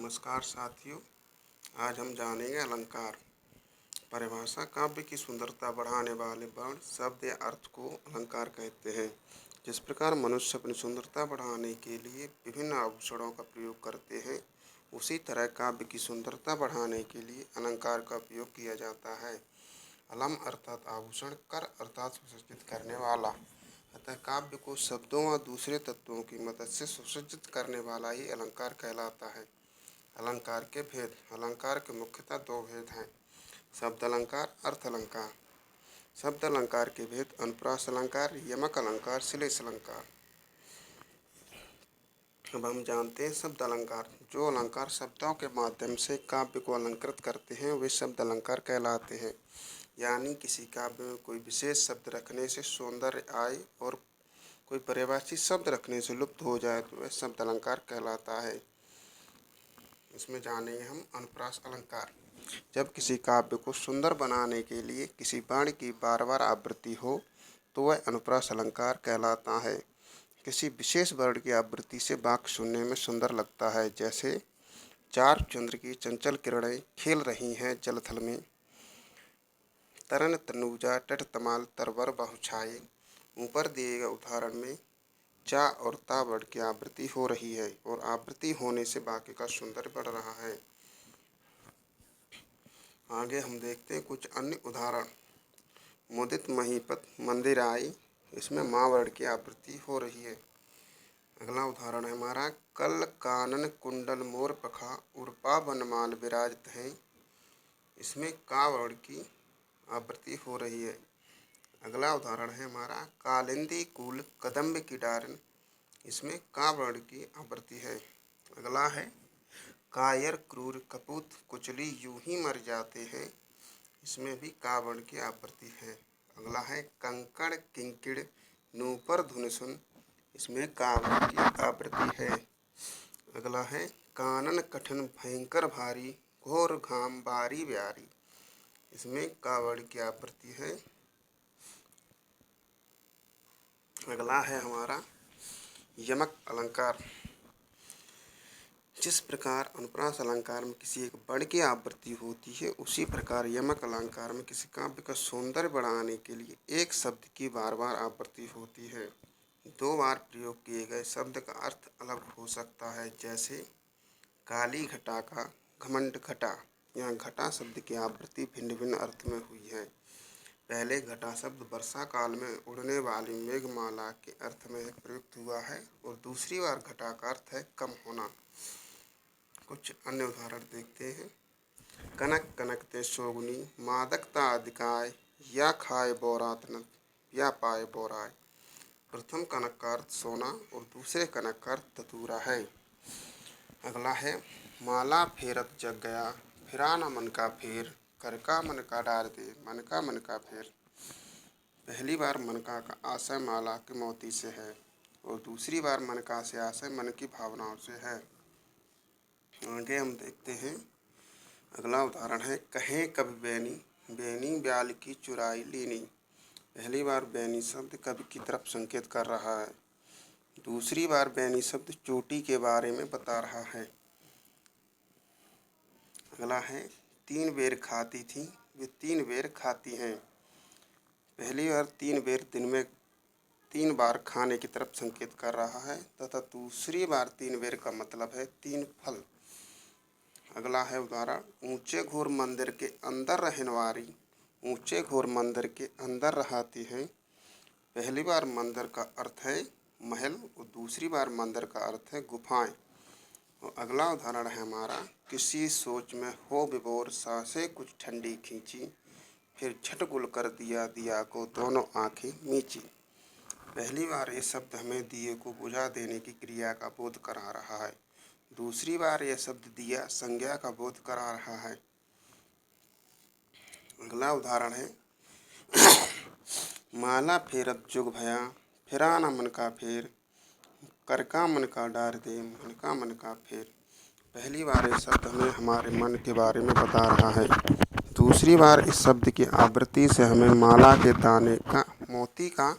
नमस्कार साथियों। आज हम जानेंगे अलंकार। परिभाषा: काव्य की सुंदरता बढ़ाने वाले वर्ण, शब्द या अर्थ को अलंकार कहते हैं। जिस प्रकार मनुष्य अपनी सुंदरता बढ़ाने के लिए विभिन्न आभूषणों का प्रयोग करते हैं, उसी तरह काव्य की सुंदरता बढ़ाने के लिए अलंकार का उपयोग किया जाता है। अलम अर्थात आभूषण, कर अर्थात सुसज्जित करने वाला। अतः काव्य को शब्दों व दूसरे तत्वों की मदद से सुसज्जित करने वाला ही अलंकार कहलाता है। अलंकार के भेद: अलंकार के मुख्यतः दो भेद हैं, शब्द अलंकार, अर्थ अलंकार। शब्द अलंकार के भेद: अनुप्रास अलंकार, यमक अलंकार, श्लेष अलंकार। अब हम जानते हैं शब्द अलंकार। जो अलंकार शब्दों के माध्यम से काव्य को अलंकृत करते हैं वे शब्द अलंकार कहलाते हैं। यानी किसी काव्य में कोई विशेष शब्द रखने से सौंदर्य आए और कोई पर्यायवाची शब्द रखने से लुप्त हो जाए तो वह शब्द अलंकार कहलाता है। इसमें जानेंगे हम अनुप्रास अलंकार। जब किसी काव्य को सुंदर बनाने के लिए किसी वर्ण की बार बार आवृत्ति हो तो वह अनुप्रास अलंकार कहलाता है। किसी विशेष वर्ण की आवृत्ति से वाक्य सुनने में सुंदर लगता है, जैसे चार चंद्र की चंचल किरणें खेल रही हैं जलथल में, तरन तनुजा तट तमाल तरवर बहुछाए। ऊपर दिए गए उदाहरण में चा और ता वर्ण की आवृत्ति हो रही है और आवृत्ति होने से वाक्य का सौंदर्य बढ़ रहा है। आगे हम देखते हैं कुछ अन्य उदाहरण। मुदित महीपत मंदिर आई, इसमें माँ वर्ण की आवृत्ति हो रही है। अगला उदाहरण है हमारा कल कानन कुंडल मोर पखा उर्पा बनमाल विराजत हैं, इसमें का वर्ण की आवृत्ति हो रही है। अगला उदाहरण है हमारा कालिंदी कुल कदम्ब की डारन, इसमें का वर्ण की आवृत्ति है। अगला है कायर क्रूर कपूत कुचली यूं ही मर जाते हैं, इसमें भी का वर्ण की आवृत्ति है। अगला है कंकड़ किंकिड़ नूपर धुन सुन, इसमें का वर्ण की आवृत्ति है। अगला है कानन कठिन भयंकर भारी घोर घाम बारी ब्यारी, इसमें का वर्ण की आवृत्ति है। अगला है हमारा यमक अलंकार। जिस प्रकार अनुप्रास अलंकार में किसी एक वर्ण की आवृत्ति होती है, उसी प्रकार यमक अलंकार में किसी काव्य का सौंदर्य बढ़ाने के लिए एक शब्द की बार बार आवृत्ति होती है। दो बार प्रयोग किए गए शब्द का अर्थ अलग हो सकता है, जैसे काली घटा का घमंड घटा। यहाँ घटा शब्द की आवृत्ति भिन्न भिन्न अर्थ में हुई है। पहले घटा शब्द वर्षा काल में उड़ने वाली मेघमाला के अर्थ में प्रयुक्त हुआ है और दूसरी बार घटा का अर्थ है कम होना। कुछ अन्य उदाहरण देखते हैं। कनक कनकते शोगुनी मादकता अधिकाय या खाए बोरातन या पाए बोराय। प्रथम कनक का अर्थ सोना और दूसरे कनक का अर्थ धतूरा है। अगला है माला फेरत जग गया फिरा न मन का फेर, कर का मन का डार दे मन का फेर। पहली बार मनका का आशय माला के मोती से है और दूसरी बार मनका से आशय मन की भावनाओं से है। आगे हम देखते हैं। अगला उदाहरण है कहें कवि बैनी बैनी ब्याल की चुराई लेनी। पहली बार बैनी शब्द कवि की तरफ संकेत कर रहा है, दूसरी बार बैनी शब्द चोटी के बारे में बता रहा है। अगला है तीन बेर खाती थी वे तीन बेर खाती हैं। पहली बार तीन बेर दिन में तीन बार खाने की तरफ संकेत कर रहा है तथा दूसरी बार तीन बेर का मतलब है तीन फल। अगला है उदाहरण ऊंचे घोर मंदिर के अंदर रहनवारी ऊंचे घोर मंदिर के अंदर रहती हैं। पहली बार मंदिर का अर्थ है महल और दूसरी बार मंदिर का अर्थ है गुफाएं। और अगला उदाहरण है हमारा किसी सोच में हो विभोर सांसें कुछ ठंडी खींची फिर झट गुल कर दिया दिया को दोनों आंखें मींची। पहली बार ये शब्द हमें दिए को बुझा देने की क्रिया का बोध करा रहा है, दूसरी बार यह शब्द दिया संज्ञा का बोध करा रहा है। अगला उदाहरण है माला फेरत जुग भया फिरा न मन का फेर, कर का मन का डार दे मन का फेर। पहली बार यह शब्द हमें हमारे मन के बारे में बता रहा है, दूसरी बार इस शब्द की आवृत्ति से हमें माला के दाने का मोती का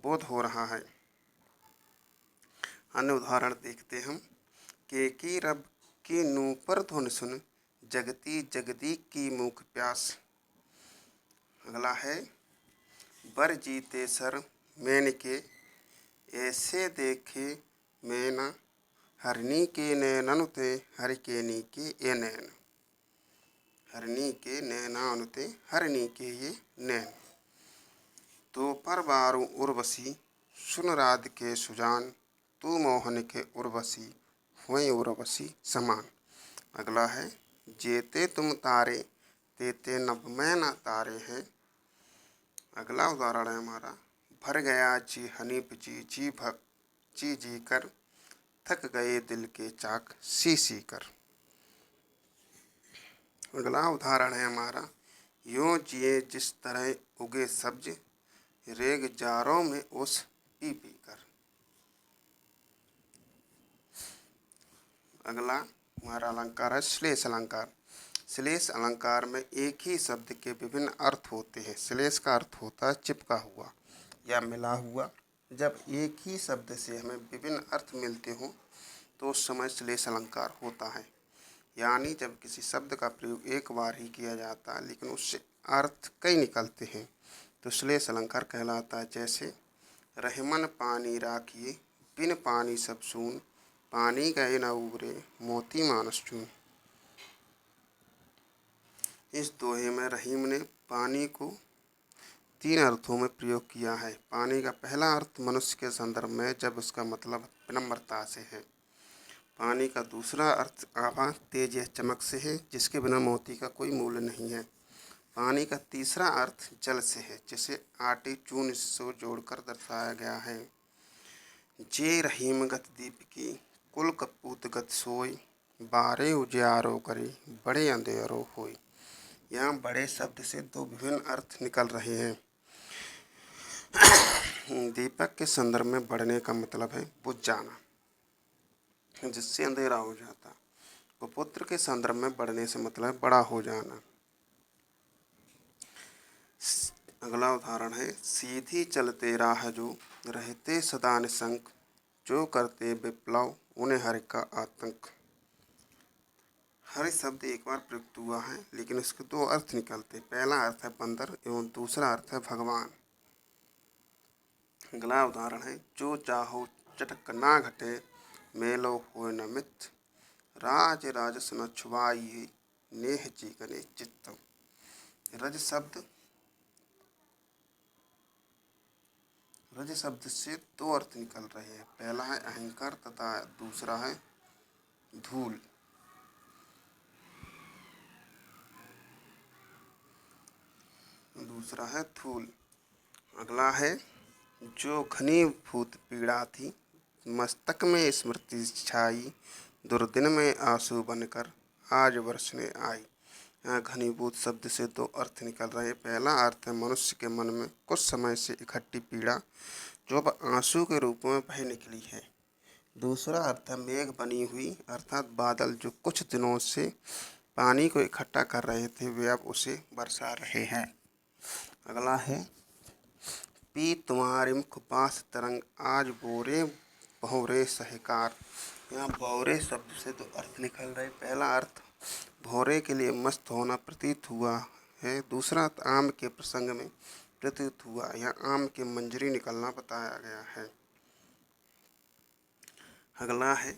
बोध हो रहा है। अन्य उदाहरण देखते हम केकी रब कि नूह पर धुन सुन, जगती जगदी की मूक प्यास। अगला है बर जीते सर मैन के, ऐसे देखे मैना, हरनी के नैनन ते हर के नी के ये नैन। हरनी के नैना अनुते हरनी के ये नैन। तो पर बारू उर्वशी, सुन राध के सुजान, तू मोहन के उर्वशी, हुई उर्वशी समान। अगला है जेते तुम तारे, तेते नभ में न तारे हैं। अगला उदाहरण है हमारा भर गया जी हनीफ जी जी भक जी जी कर, थक गए दिल के चाक सी सी कर। अगला उदाहरण है हमारा यूं जिए जिस तरह उगे सब्ज, रेग जारों में उस पी पी कर। अगला हमारा अलंकार है श्लेष अलंकार। श्लेष अलंकार में एक ही शब्द के विभिन्न अर्थ होते हैं। श्लेष का अर्थ होता है चिपका हुआ या मिला हुआ। जब एक ही शब्द से हमें विभिन्न अर्थ मिलते हों तो उस समय श्लेष अलंकार होता है। यानी जब किसी शब्द का प्रयोग एक बार ही किया जाता है लेकिन उससे अर्थ कई निकलते हैं तो श्लेष अलंकार कहलाता है। जैसे रहमन पानी राखिए, बिन पानी सब सून, पानी गए न उबरे, मोती मानस चून। इस दोहे में रहीम ने पानी को तीन अर्थों में प्रयोग किया है। पानी का पहला अर्थ मनुष्य के संदर्भ में जब उसका मतलब विनम्रता से है। पानी का दूसरा अर्थ आभा तेज या चमक से है, जिसके बिना मोती का कोई मूल्य नहीं है। पानी का तीसरा अर्थ जल से है, जिसे आटे चून से जोड़कर दर्शाया गया है। जे रहीम गत दीप की, कुल कपूत गत सोई, बारे उजियारो करे, बड़े अंधेरो होई। यहाँ बड़े शब्द से दो विभिन्न अर्थ निकल रहे हैं। दीपक के संदर्भ में बढ़ने का मतलब है बुझ जाना, जिससे अंधेरा हो जाता। पुत्र के संदर्भ में बढ़ने से मतलब बड़ा हो जाना। अगला उदाहरण है सीधी चलते राह जो, रहते सदा निशंक, जो करते विप्लव उन्हें हरि का आतंक। हरि शब्द एक बार प्रयुक्त हुआ है लेकिन इसके दो अर्थ निकलते। पहला अर्थ है बंदर एवं दूसरा अर्थ है भगवान। अगला उदाहरण है जो चाहो चटक ना घटे, मेलो हो न मिथ, राज राजस न छुआई, नेह जीगने चित्त। रज शब्द से दो अर्थ निकल रहे हैं। पहला है अहंकार तथा दूसरा है धूल। अगला है जो घनीभूत पीड़ा थी, मस्तक में स्मृति छाई, दुर्दिन में आंसू बनकर आज बरसने आई। यहाँ घनीभूत शब्द से दो अर्थ निकल रहे हैं। पहला अर्थ है मनुष्य के मन में कुछ समय से इकट्ठी पीड़ा जो अब आंसू के रूप में बह निकली है। दूसरा अर्थ है मेघ बनी हुई, अर्थात बादल जो कुछ दिनों से पानी को इकट्ठा कर रहे थे वे अब उसे बरसा रहे हैं। अगला है पी तुम्हारे मुख बांस तरंग, आज बोरे भौरे सहकार। यहाँ भौरे शब्द से दो अर्थ निकल रहे। पहला अर्थ भौरे के लिए मस्त होना प्रतीत हुआ है। दूसरा अर्थ आम के प्रसंग में प्रतीत हुआ। यहाँ आम के मंजरी निकलना बताया गया है। अगला है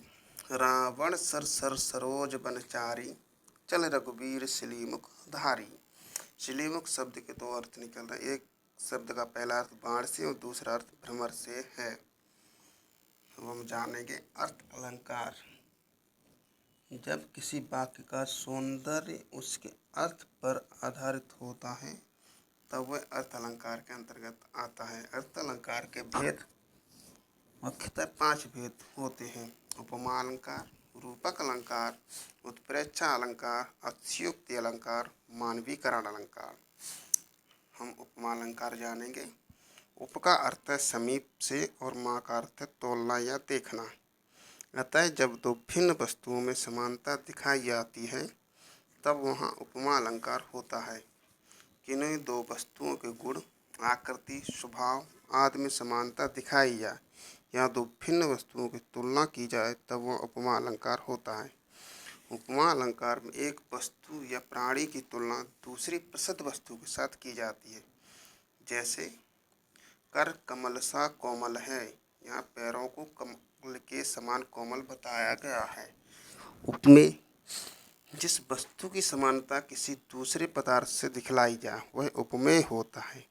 रावण सर सर सरोज बनचारी, चल रघुबीर सिलीमुख धारी। सिलीमुख शब्द के दो अर्थ निकल रहे। एक शब्द का पहला अर्थ बाण से और दूसरा अर्थ भ्रमर से है। अब हम जानेंगे अर्थ अलंकार। जब किसी वाक्य का सौंदर्य उसके अर्थ पर आधारित होता है तब वह अर्थ अलंकार के अंतर्गत आता है। अर्थ अलंकार के भेद मुख्यतः 5 भेद होते हैं। उपमा अलंकार, रूपक अलंकार, उत्प्रेक्षा अलंकार, अतिशयोक्ति अलंकार, मानवीकरण अलंकार। हम उपमा अलंकार जानेंगे। उप का अर्थ है समीप से और मा का अर्थ है तोलना या देखना। अतः जब दो भिन्न वस्तुओं में समानता दिखाई जाती है तब वहाँ उपमा अलंकार होता है। किन्हीं दो वस्तुओं के गुण, आकृति, स्वभाव आदि में समानता दिखाई जाए या दो भिन्न वस्तुओं की तुलना की जाए तब वह उपमा अलंकार होता है। उपमा अलंकार में एक वस्तु या प्राणी की तुलना दूसरी प्रसिद्ध वस्तु के साथ की जाती है। जैसे कर कमल सा कोमल है, यहाँ पैरों को कमल के समान कोमल बताया गया है। उपमेय जिस वस्तु की समानता किसी दूसरे पदार्थ से दिखलाई जाए वह उपमेय होता है।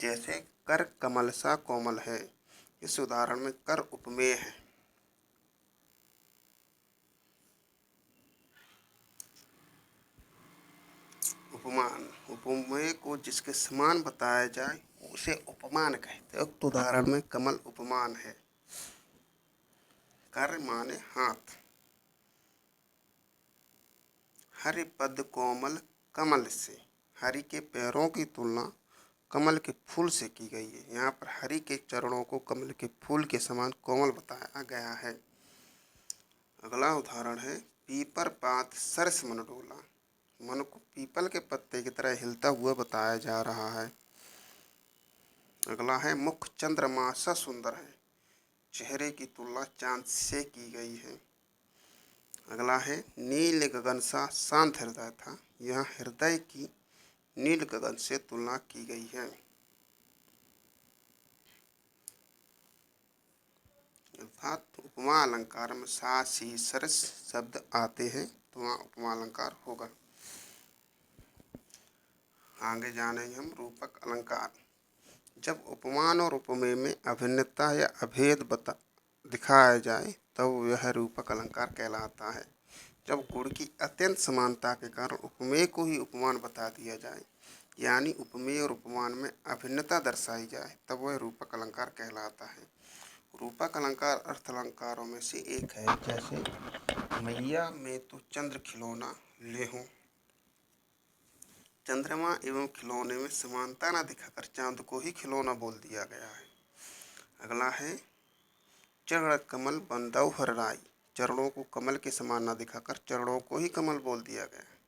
जैसे कर कमल सा कोमल है, इस उदाहरण में कर उपमेय है। उपमान उपमेय को जिसके समान बताया जाए उसे उपमान कहते हैं। उक्त उदाहरण में कमल उपमान है। कर माने हाथ। हरि पद कोमल कमल से, हरि के पैरों की तुलना कमल के फूल से की गई है। यहाँ पर हरि के चरणों को कमल के फूल के समान कोमल बताया गया है। अगला उदाहरण है पीपर पात सरस मन डोला। मन को पीपल के पत्ते की तरह हिलता हुआ बताया जा रहा है। अगला है मुख चंद्रमा सा सुंदर है, चेहरे की तुलना चांद से की गई है। अगला है नील गगन सा शांत हृदय था, यहाँ हृदय की नील गगन से तुलना की गई है। अर्थात उपमा अलंकार में सा सी सरस शब्द आते हैं तो वहाँ उपमा अलंकार होगा। आगे जानेंगे हम रूपक अलंकार। जब उपमान और उपमेय में अभिन्नता या अभेद दिखाया जाए तब यह रूपक अलंकार कहलाता है। जब गुण की अत्यंत समानता के कारण उपमेय को ही उपमान बता दिया जाए, यानी उपमेय और उपमान में अभिन्नता दर्शाई जाए, तब वह रूपक अलंकार कहलाता है। रूपक अलंकार अर्थ अलंकारों में से एक है। जैसे मैया में तो चंद्र खिलौना ले हूँ, चंद्रमा एवं खिलौने में समानता न दिखाकर चांद को ही खिलौना बोल दिया गया है। अगला है चरण कमल बंदौ हरराई, चरणों को कमल के समान न दिखाकर चरणों को ही कमल बोल दिया गया है।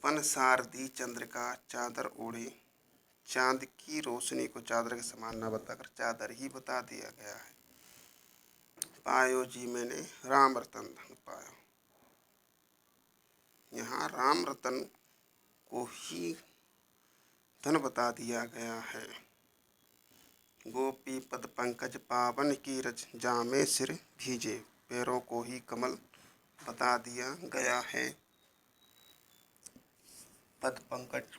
बन सारदी चंद्रिका चादर ओढ़े, चांद की रोशनी को चादर के समान न बताकर चादर ही बता दिया गया है। पायो जी मैंने राम रतन धन पायो, यहाँ राम रतन को ही धन बता दिया गया है। गोपी पद पंकज पावन की रज जामे सिर भीजे, पैरों को ही कमल बता दिया गया है। पद पंकज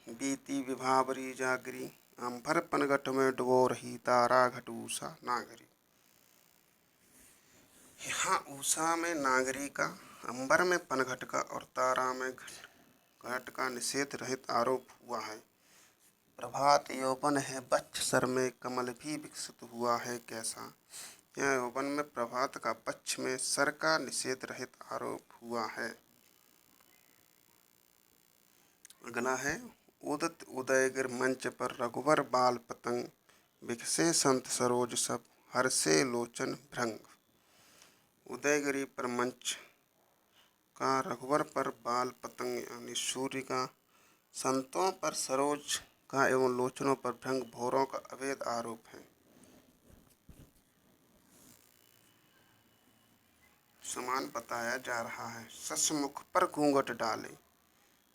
बीती विभावरी जागरी, अंबर पनघट में डुबो रही तारा घट उषा नागरी। यहाँ उषा में नागरी का, अंबर में पनघट का और तारा में घट का निषेध रहित आरोप हुआ है। प्रभात यौवन है बच्च सर में कमल भी विकसित हुआ है कैसा, यह यौवन में प्रभात का पक्ष में सर का निषेध रहित आरोप हुआ है। अगला है उदित उदयगिर मंच पर रघुवर बाल पतंग, विकसे संत सरोज सब हर्षे लोचन भृंग। उदयगिरी पर मंच का, रघुवर पर बाल पतंग यानी सूर्य का, संतों पर सरोज का एवं लोचनों पर भृंग भौरों का अभेद आरोप है। समान बताया जा रहा है। सस मुख पर घूंघट डाले,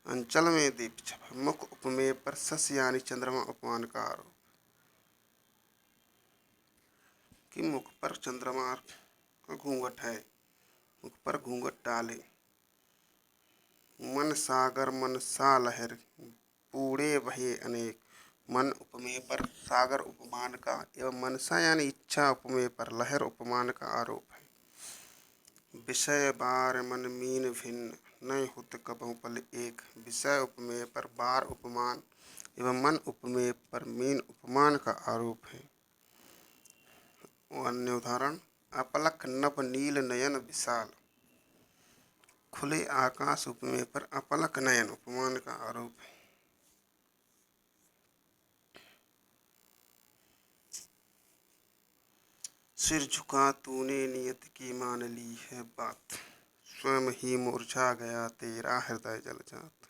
अंचल में दीप छपे, मुख उपमेय पर सस यानी चंद्रमा उपमान का आरोप कि मुख पर चंद्रमा का घूंघट है, मुख पर घूंघट डाले। मन सागर मन सा लहर बूढ़े बहे अनेक, मन उपमेय पर सागर उपमान का एवं मनसा यानी इच्छा उपमेय पर लहर उपमान का आरोप है। विषय बार मन मीन भिन्न नहीं होते कबहु पल एक, विषय उपमेय पर बार उपमान एवं मन उपमेय पर मीन उपमान का आरोप है। अन्य उदाहरण अपलक नभ नील नयन विशाल, खुले आकाश उपमेय पर अपलक नयन उपमान का आरोप है। सिर झुका तूने नियत की मान ली है बात, स्वयं ही मुरझा गया तेरा हृदय जलजात।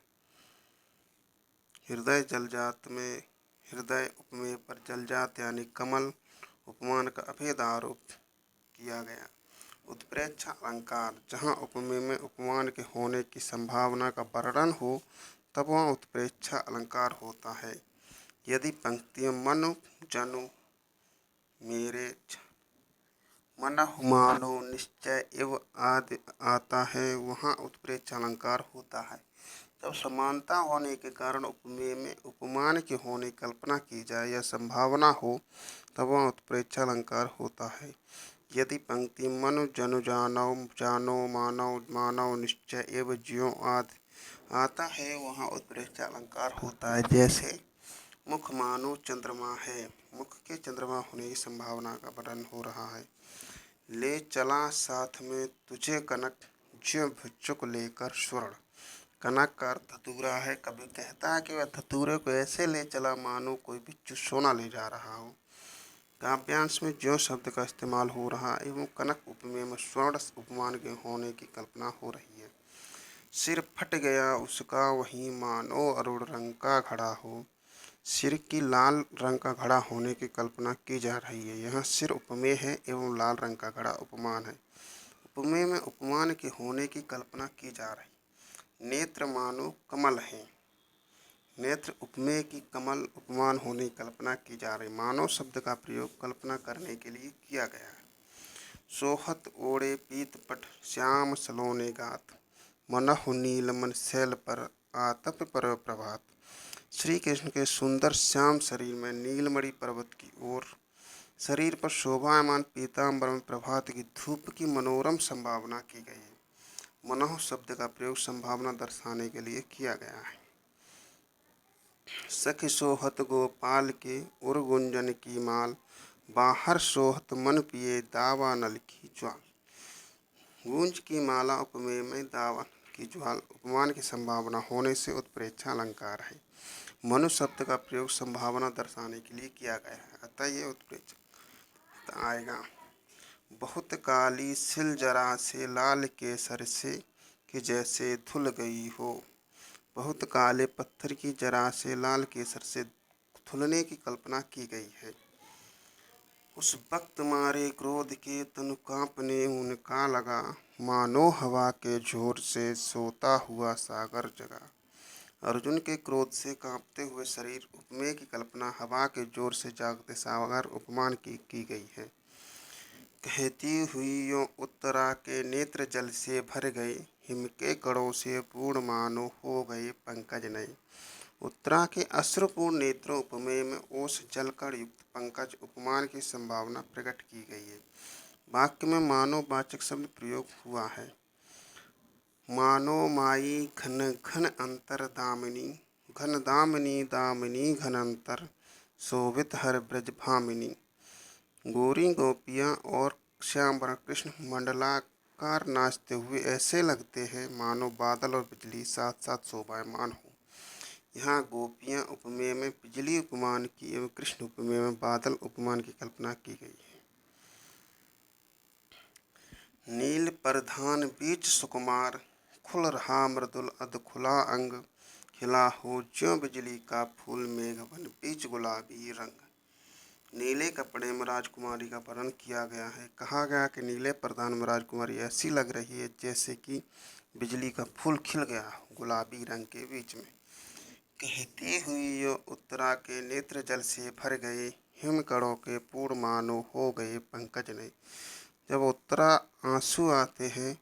हृदय जलजात में हृदय उपमेय पर जलजात यानी कमल उपमान का अभेद आरोप किया गया। उत्प्रेक्षा अलंकार, जहाँ उपमेय में उपमान के होने की संभावना का वर्णन हो तब वहाँ उत्प्रेक्षा अलंकार होता है। यदि पंक्तियाँ मनु जनु मेरे मनहु मानो निश्चय एव आदि आता है, वहाँ उत्प्रेक्षा अलंकार होता है। जब समानता होने के कारण उपमेय में उपमान के होने की कल्पना की जाए या संभावना हो तब वहाँ उत्प्रेक्षा अलंकार होता है। यदि पंक्ति मनु जनु जानौ जानो मानव मानव निश्चय एवं ज्यों आदि आता है, वहाँ उत्प्रेक्षा अलंकार होता है। जैसे मुख मानो चंद्रमा है, मुख के चंद्रमा होने की संभावना का वर्णन हो रहा है। ले चला साथ में तुझे कनक, ज्यों भिक्षुक लेकर स्वर्ण। कनक का अर्थ धतूरा है। कभी कहता है कि वह धतूरे को ऐसे ले चला मानो कोई बिच्छू सोना ले जा रहा हो। काव्यांश में ज्यों शब्द का इस्तेमाल हो रहा एवं कनक उपमेय में स्वर्ण उपमान के होने की कल्पना हो रही है। सिर फट गया उसका वहीं मानो अरुण रंग का घड़ा हो। सिर की लाल रंग का घड़ा होने की कल्पना की जा रही है। यहाँ सिर उपमेय है एवं लाल रंग का घड़ा उपमान है। उपमेय में उपमान के होने की कल्पना की जा रही। नेत्र मानो कमल है, नेत्र उपमेय की कमल उपमान होने की कल्पना की जा रही। मानव शब्द का प्रयोग कल्पना करने के लिए किया गया है। सोहत ओढ़े पीत पट श्याम सलोने गात, मनहु नीलमन शैल पर आतप पर प्रभात। श्री कृष्ण के सुंदर श्याम शरीर में नीलमणि पर्वत की ओर शरीर पर शोभायमान पीताम्बर में प्रभात की धूप की मनोरम संभावना की गई है। मनोह शब्द का प्रयोग संभावना दर्शाने के लिए किया गया है। सखी सोहत गोपाल के उर गुंजन की माल, बाहर सोहत मन पिए दावा नल की ज्वाल। गूंज की माला उपमेय में दावा की ज्वाल उपमान की संभावना होने से उत्प्रेक्षा अलंकार है। मनु शब्द का प्रयोग संभावना दर्शाने के लिए किया गया है, अतः ये उत्प्रेक्षा आएगा। बहुत काली सिल जरा से लाल केसर से कि जैसे धुल गई हो। बहुत काले पत्थर की जरा से लाल केसर से धुलने की कल्पना की गई है। उस वक्त मारे क्रोध के तनु कांपने उनका लगा, मानो हवा के जोर से सोता हुआ सागर जगा। अर्जुन के क्रोध से कांपते हुए शरीर उपमेय की कल्पना हवा के जोर से जागते सागर उपमान की गई है। कहती हुई यों उत्तरा के नेत्र जल से भर गए, हिम के कणों से पूर्ण मानो हो गए पंकज नए। उत्तरा के अश्रुपूर्ण नेत्रों उपमेय में ओस जलकण युक्त पंकज उपमान की संभावना प्रकट की गई है। वाक्य में मानो वाचक शब्द प्रयोग हुआ है। मानो माई घन घन अंतर दामिनी, घन दामिनी दामिनी घन अंतर, शोभित हर ब्रज भामिनी। गोरी गोपियाँ और श्याम वर्ण कृष्ण मंडलाकार नाचते हुए ऐसे लगते हैं मानो बादल और बिजली साथ साथ शोभायमान हो। यहाँ गोपियाँ उपमेय में बिजली उपमान की एवं कृष्ण उपमेय में बादल उपमान की कल्पना की गई है। नील परधान बीच सुकुमार, खुल रहा मृदुल अध खुला अंग, खिला हो ज्यों बिजली का फूल मेघवन बीच गुलाबी रंग। नीले कपड़े में राजकुमारी का वर्णन किया गया है। कहा गया कि नीले प्रधान में राजकुमारी ऐसी लग रही है जैसे कि बिजली का फूल खिल गया हो गुलाबी रंग के बीच में। कहती हुई यो उत्तरा के नेत्र जल से भर गए, हिम कणों के पूर्ण मानो हो गए पंकज नए। जब उत्तरा आंसू आते हैं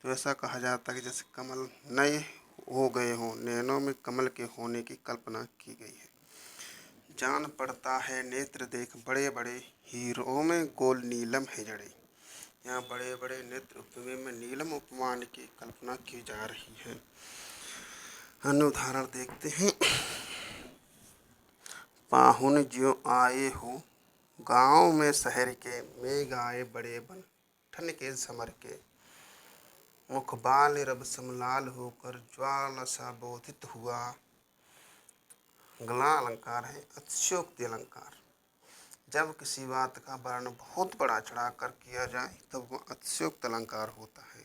तो ऐसा कहा जाता है कि जैसे कमल नए हो गए हों, नैनों में कमल के होने की कल्पना की गई है। जान पड़ता है नेत्र देख बड़े बड़े, हीरों में गोल नीलम है जड़े। यहाँ बड़े बड़े नेत्र उपमेय में नीलम उपमान की कल्पना की जा रही है। अन्य उदाहरण देखते हैं। पाहुन ज्यों आए हो गाँव में शहर के, मेघ आए बड़े बन ठन के समर के। मुख बाल रब समलाल होकर ज्वाला सा बोधित हुआ। गला अलंकार है अतिशयोक्ति अलंकार। जब किसी बात का वर्णन बहुत बड़ा चढ़ाकर किया जाए तब वह अतिशयोक्त अलंकार होता है।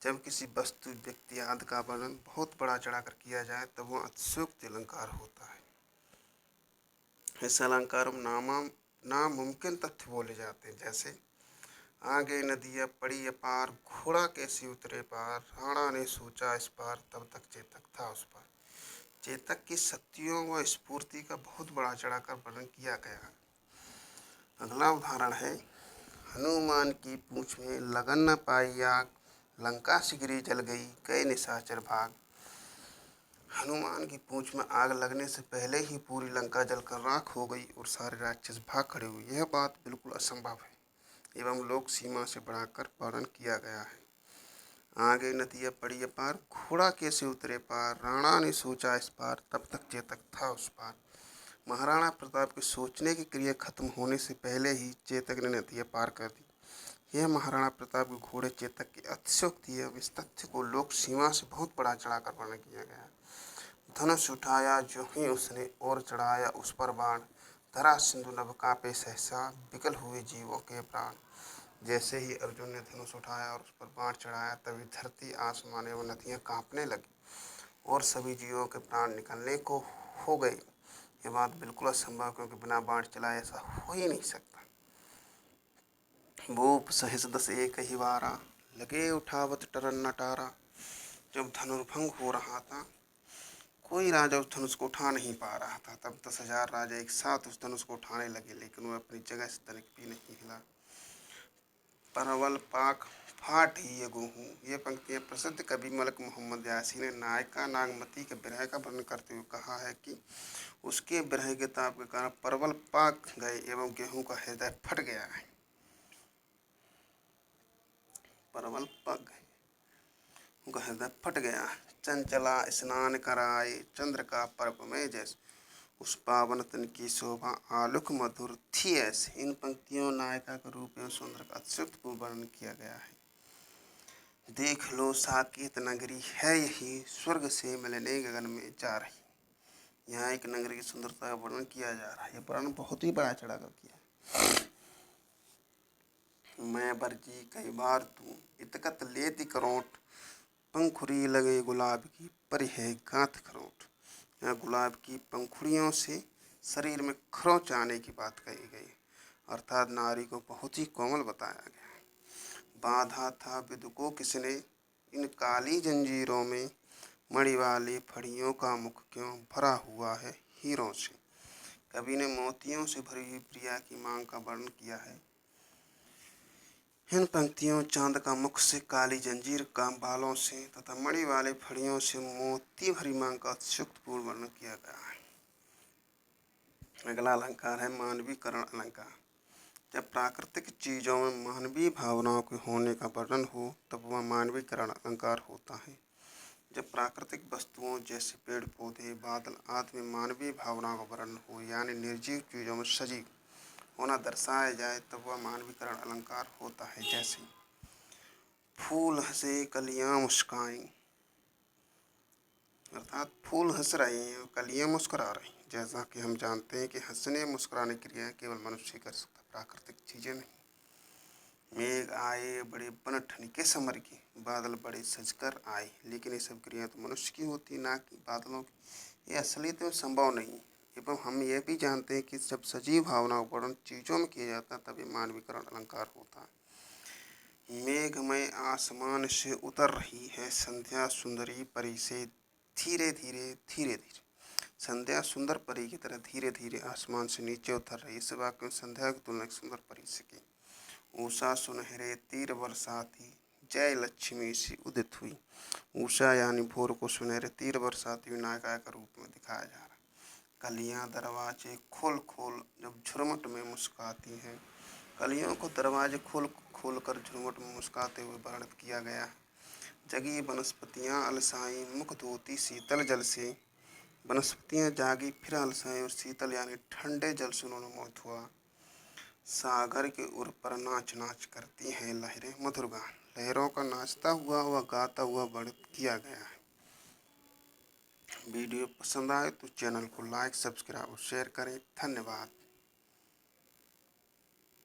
जब किसी वस्तु व्यक्ति आदि का वर्णन बहुत बड़ा चढ़ाकर किया जाए तब वह अतिशयोक्त अलंकार होता है। इस अलंकार में नामुमकिन तथ्य बोले जाते हैं। जैसे आगे नदियाँ पड़ी अपार, घोड़ा कैसे उतरे पार, राणा ने सोचा इस पार, तब तक चेतक था उस पार। चेतक की शक्तियों व स्फूर्ति का बहुत बड़ा चढ़ाकर वर्णन किया गया। अगला उदाहरण है, हनुमान की पूंछ में लगन न पाई आग, लंका शिगरी जल गई, गए निशाचर भाग। हनुमान की पूंछ में आग लगने से पहले ही पूरी लंका जलकर राख हो गई और सारे राक्षस भाग खड़े हुए। यह बात बिल्कुल असंभव है एवं लोक सीमा से बढ़ाकर वर्णन किया गया है। आगे नदियाँ पड़ी अपार, घोड़ा कैसे उतरे पार, राणा ने सोचा इस पार, तब तक चेतक था उस पार। महाराणा प्रताप के सोचने की क्रिया खत्म होने से पहले ही चेतक ने नदियाँ पार कर दी। यह महाराणा प्रताप के घोड़े चेतक की अतिशयोक्ति है। इस तथ्य को लोक सीमा से बहुत बढ़ा चढ़ाकर वर्णन किया गया है। धनुष उठाया जो ही उसने और चढ़ाया उस पर बाण, धरा सिंधु नभ कांपे सहसा, विकल हुए जीवों के प्राण। जैसे ही अर्जुन ने धनुष उठाया और उस पर बाण चढ़ाया, तभी धरती, आसमान एवं नदियाँ कांपने लगी और सभी जीवों के प्राण निकलने को हो गए। ये बात बिल्कुल असंभव, क्योंकि बिना बाण चलाए ऐसा हो ही नहीं सकता। भूप सहिस दस एक ही बारा, लगे उठावत टरन नटारा। जब धनुर्भंग हो रहा था, कोई राजा उस धनुष को उठा नहीं पा रहा था, तब 10,000 राजा एक साथ उस धनुष को उठाने लगे, लेकिन वह अपनी जगह से तनिक भी नहीं हिला। परवल पाक फाट ही ये गेहूँ। ये पंक्तियाँ प्रसिद्ध कवि मलिक मोहम्मद यासी ने नायिका नागमती के विरह का वर्णन करते हुए कहा है कि उसके विरह के ताप के कारण परवल पाक गए एवं गेहूँ का हृदय फट गया है। परवल पक गए, उनका हृदय फट गया। चंचला स्नान कराए, चंद्र का पर्व में जैसे, उस पावन तन की शोभा आलुक मधुर थी ऐसे। इन पंक्तियों नायिका के रूप में सुंदर का अत्युक्त को वर्णन किया गया है। देख लो साकेत नगरी है यही, स्वर्ग से मिलने गगन में जा रही। यहाँ एक नगरी की सुंदरता का वर्णन किया जा रहा है। यह वर्णन बहुत ही बड़ा चढ़ा कर किया। मैं बरजी कई बार तू, इतकत लेती करोट, पंखुड़ी लगे गुलाब की परि है गांठ खरोट। यहाँ गुलाब की पंखुड़ियों से शरीर में खरोंच आने की बात कही गई, अर्थात नारी को बहुत ही कोमल बताया गया। बांधा था विदु को किसने, इन काली जंजीरों में, मणि वाली फड़ियों का मुख क्यों भरा हुआ है हीरों से। कवि ने मोतियों से भरी हुई प्रिया की मांग का वर्णन किया है। इन पंक्तियों चांद का मुख से, काली जंजीर का बालों से तथा मणि वाले फड़ियों से मोती भरी मांग का अत्युक्तपूर्ण वर्णन किया गया है। अगला अलंकार है मानवीकरण अलंकार। जब प्राकृतिक चीज़ों में मानवीय भावनाओं के होने का वर्णन हो, तब वह मानवीकरण अलंकार होता है। जब प्राकृतिक वस्तुओं जैसे पेड़ पौधे बादल आदि में मानवीय भावनाओं का वर्णन हो, यानी निर्जीव चीज़ों में सजीव होना दर्शाया जाए, तब वह मानवीकरण अलंकार होता है। जैसे फूल हंसे कलियां मुस्काएं, अर्थात फूल हंस रहे हैं और कलियां मुस्कुरा रही हैं। जैसा कि हम जानते हैं कि हंसने मुस्कुराने की क्रिया केवल मनुष्य कर सकता, प्राकृतिक चीज़ें नहीं। मेघ आए बड़े बन ठनके समर की, बादल बड़े सजकर आए, लेकिन ये सब क्रिया तो मनुष्य की होती, ना कि बादलों की। ये असलियत में संभव नहीं। एवं हम यह भी जानते हैं कि जब सजीव भावनाओं का वर्णन चीज़ों में किया जाता है, तब ये मानवीकरण अलंकार होता है। मेघमय आसमान से उतर रही है संध्या सुंदरी परी से, धीरे धीरे धीरे धीरे। संध्या सुंदर परी की तरह धीरे धीरे आसमान से नीचे उतर रही है। इस वाक्य में संध्या की तुलना सुंदर परी से की। उषा सुनहरे तीर बरसाती, जय लक्ष्मी सी उदित हुई। उषा यानी भोर को सुनहरे तीर बरसाती हुई नायिका के रूप में दिखाया जा रहा है। कलियां दरवाजे खोल खोल जब झुरमुट में मुस्काती हैं, कलियों को दरवाजे खोल खोल कर झुरमुट में मुस्काते हुए वर्णित किया गया है। जगी वनस्पतियाँ अलसाई, मुख धोती शीतल जल से। वनस्पतियाँ जागी फिर अलसाई, और शीतल यानी ठंडे जल से उन्होंने मोहित हुआ। सागर के उर पर नाच नाच करती हैं लहरें मधुर गान। लहरों का नाचता हुआ व गाता हुआ वर्णित किया गया है। वीडियो पसंद आए तो चैनल को लाइक सब्सक्राइब और शेयर करें। धन्यवाद।